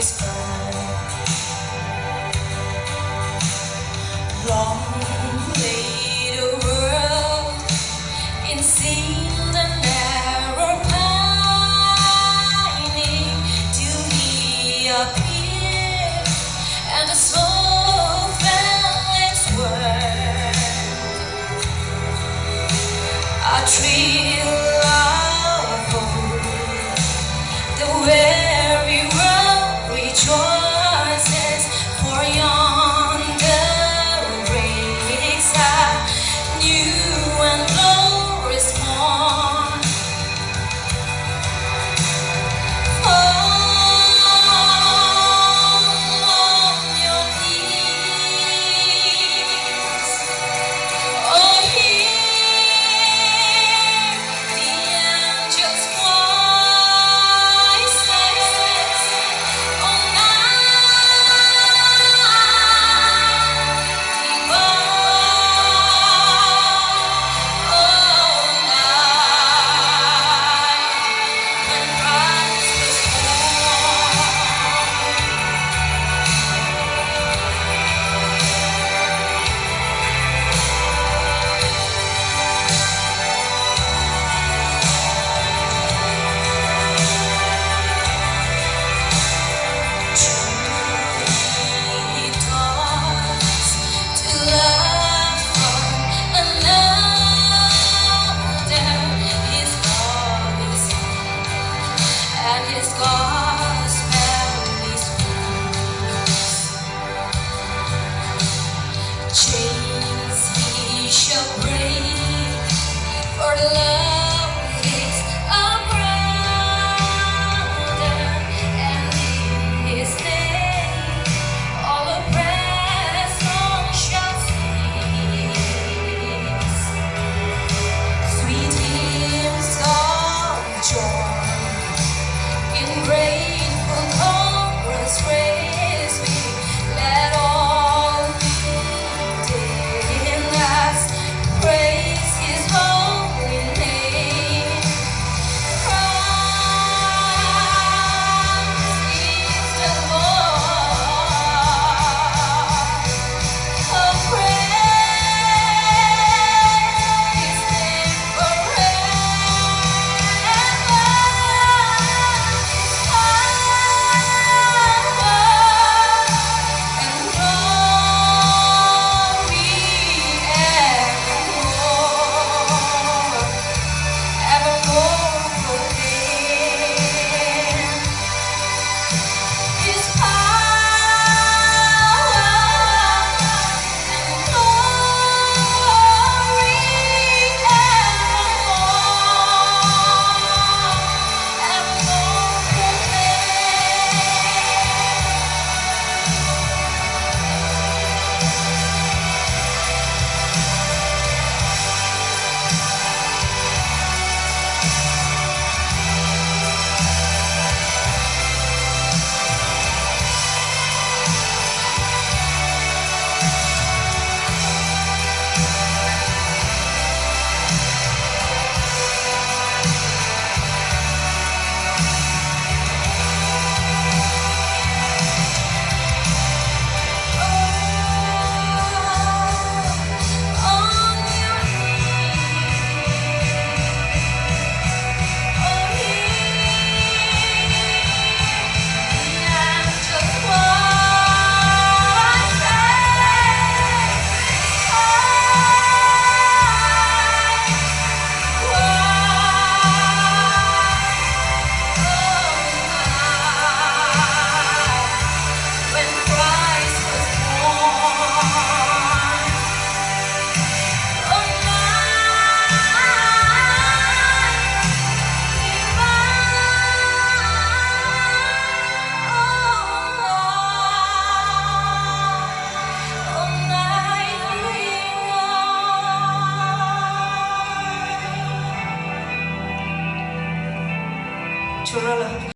whisper. Long lay the world in sin and error pining till he appeared, and the soul felt its worth. A thrill of hope, the weary world rejoices, for yonder breaks a new and glorious morn. Fall on your knees, oh hear the angels' voices, oh his gospel is chains he shall break, for the love is a brother, and in his name all oppression shall cease. Sweet hymns of joy in grateful chorus praise me, let all within us praise his holy name. Christ is the Lord, oh praise his name forever. Churala.